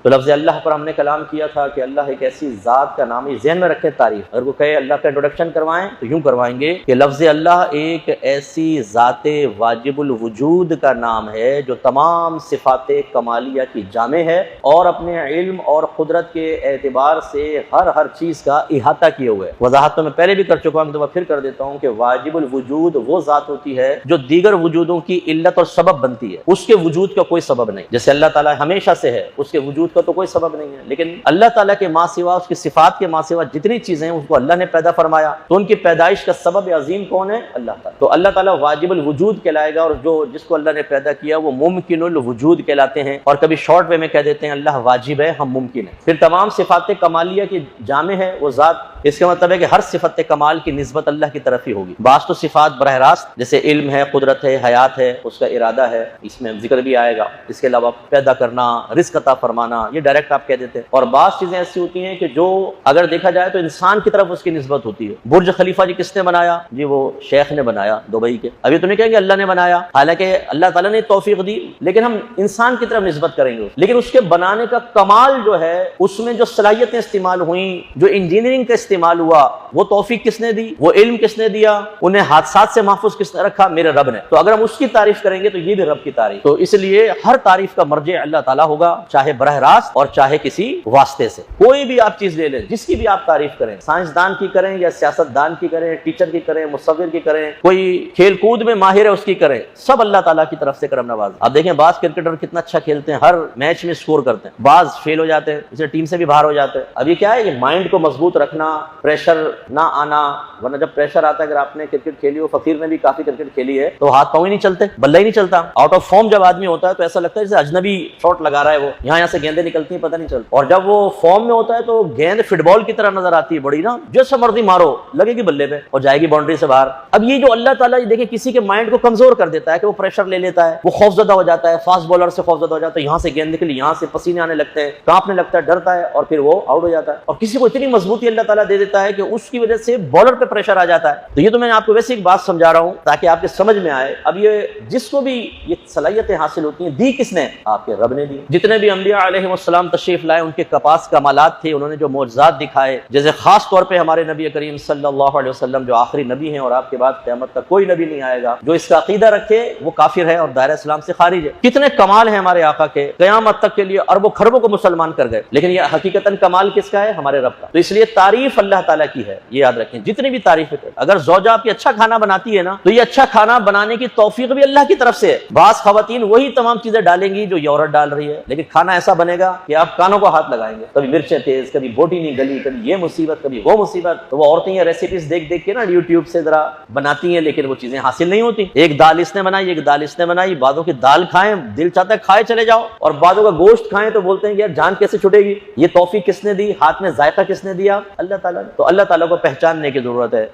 तो लफ्ज़ अल्लाह पर हमने कलाम किया था कि अल्लाह एक ऐसी ज़ात का नाम है, ज़हन में रखें तारीफ। अगर वो कहे अल्लाह का इंट्रोडक्शन करवाएं तो यूँ करवाएंगे कि लफ्ज़ अल्लाह एक ऐसी ज़ाते वाजिबुल वजूद का नाम है जो तमाम सिफ़ाते कमालिया की जामे है और अपने इल्म और कुदरत के एतबार से हर चीज़ का इहाता किए हुए है। वज़ाहत तो मैं पहले भी कर चुका हूँ, तो फिर कर देता हूँ कि वाजिबुल वजूद वो ज़ात होती है जो दीगर वजूदों की इल्लत और सबब बनती है, उसके वजूद का कोई सबब नहीं। जैसे अल्लाह ताला हमेशा से है, उसके वजूद का तो कोई सबब नहीं है, लेकिन अल्लाह ताला के माँ सिवा, उसकी सिफात के माँ सिवा जितनी चीजें हैं उसको अल्लाह ने पैदा फरमाया, तो उनकी पैदाइश का सबब अजीम कौन है? अल्लाह ताला। तो अल्लाह ताला वाजिबुल वजूद कहलाएगा, और जो जिसको अल्लाह ने पैदा किया वो मुमकिनुल वजूद कहलाते हैं। और कभी शॉर्ट वे में कह देते हैं अल्लाह वाजिब है, हम मुमकिन है। फिर तमाम सिफात कमालिया की जामे है वो ज़ात, इसका मतलब है कि हर सिफत कमाल की निस्बत अल्लाह की तरफ ही होगी। बास तो सिफात बरह रास्त, जैसे इल्म है, कुदरत है, हयात है, उसका इरादा है, इसमें जिक्र भी आएगा। इसके अलावा पैदा करना, रिस्क अता फरमाना, ये डायरेक्ट आप कह देते हैं। और बास चीजें ऐसी होती हैं कि जो अगर देखा जाए तो इंसान की तरफ उसकी निस्बत होती है। बुर्ज खलीफा जी किसने बनाया? जी वो शेख ने बनाया दुबई के। अभी तो नहीं कहेंगे अल्लाह ने बनाया, हालांकि अल्लाह ताला ने तौफीक दी, लेकिन हम इंसान की तरफ निस्बत करेंगे। लेकिन उसके बनाने का कमाल जो है, उसमें जो सलाहियतें इस्तेमाल हुई, जो इंजीनियरिंग का इस्तेमाल हुआ, वो तौफीक किसने दी? वो इल्म किसने दिया? उन्हें हादसात से महफूज किसने रखा? मेरे रब ने। तो अगर हम उसकी तारीफ करेंगे तो ये भी रब की तारीफ। तो इसलिए हर तारीफ का मर्जे अल्लाह ताला होगा, चाहे बरह रास्त और चाहे किसी वास्ते से। कोई भी आप चीज ले लें, जिसकी भी आप तारीफ करें, साइंसदान की करें या सियासतदान की करें, टीचर की करें, मुसव्विर की करें, कोई खेल कूद में माहिर है उसकी करें, सब अल्लाह ताला की तरफ से करम नवाज। आप देखें बाज क्रिकेटर कितना अच्छा खेलते हैं, हर मैच में स्कोर करते हैं, बाज फेल हो जाते हैं, इसे टीम से भी बाहर हो जाते हैं। अब ये क्या है? ये माइंड को मजबूत रखना, प्रेशर ना आना। वरना जब प्रेशर आता है, अगर आपने क्रिकेट खेली हो, फकीर ने भी काफी क्रिकेट खेली है, तो हाथ पांव ही नहीं चलते, बल्ला ही नहीं चलता। आउट ऑफ फॉर्म जब आदमी होता है तो ऐसा लगता है जैसे अजनबी शॉट लगा रहा है, वो यहाँ से गेंदें निकलती हैं, पता नहीं चलता। और जब वो फॉर्म में होता है तो गेंद फुटबॉल की तरह नजर आती है, बड़ी ना, जैसे मर्जी मारो लगेगी बल्ले पे और जाएगी बाउंड्री से बाहर। अब ये जो अल्लाह ताला देखिए किसी के माइंड को कमजोर कर देता है कि वो प्रेशर ले लेता है, वो खौफजदा हो जाता है, फास्ट बॉलर से खौफजदा हो जाता है, यहाँ से गेंद निकली, यहाँ से पसीने आने लगते हैं, कांपने लगता है, डरता है, और फिर वो आउट हो जाता है। और किसी को इतनी मजबूती अल्लाह ताला दे देता है कि उसकी वजह से बॉलर पे प्रेशर आ जाता है। तो ये तो मैं आपको वैसे एक बात समझा रहा हूं ताकि आपके समझ में आए। अब ये जिसको भी ये सलाहियतें हासिल होती हैं, दी किसने? आपके रब ने दी। जितने भी अंबिया अलैहिस्सलाम तशरीफ लाए, उनके कपास कमालात थे, उन्होंने जो मौजज़ात दिखाए, जैसे खास तौर पे हमारे नबी करीम सल्लल्लाहु अलैहि वसल्लम जो आखिरी नबी हैं और आपके बाद क़यामत का कोई नबी नहीं आएगा, जो इसका अकीदा रखे वो काफिर है और दायरा इस्लाम से खारिज है। कितने कमाल है हमारे आका के, क़यामत तक के लिए अरबों खरबों को मुसलमान कर गए, लेकिन ये हकीकतन कमाल किसका है? हमारे रब का। तो इसलिए तारीफ अल्लाह ताला की है, ये याद रखें। जितनी भी तारीफ है, अगर ज़ौजा आपकी अच्छा खाना बनाती है ना, तो ये अच्छा खाना बनाने की तौफीक भी अल्लाह की तरफ से है। बास खवातीन वही तमाम चीजें डालेंगी जो ये औरत डाल रही है, लेकिन खाना ऐसा बनेगा कि आप कानों को हाथ लगाएंगे, कभी मिर्चें तेज, कभी बोटी नहीं गली, कभी ये मुसीबत, कभी वो मुसीबत। तो वो औरतें ये रेसिपीज देख देख के ना यूट्यूब से जरा बनाती हैं, लेकिन वो चीजें हासिल नहीं होती। एक दाल इसने बनाई, एक दाल इसने बनाई, बादों की दाल खाएं, दिल चाहता है खाए चले जाओ, और बादों का गोश्त खाएं तो बोलते हैं कि यार जान कैसे छुटेगी। ये तौफीक किसने दी? हाथ में जायका किसने दिया? अल्लाह ताला ने। तो अल्लाह ताला को पहचानने की जरूरत है।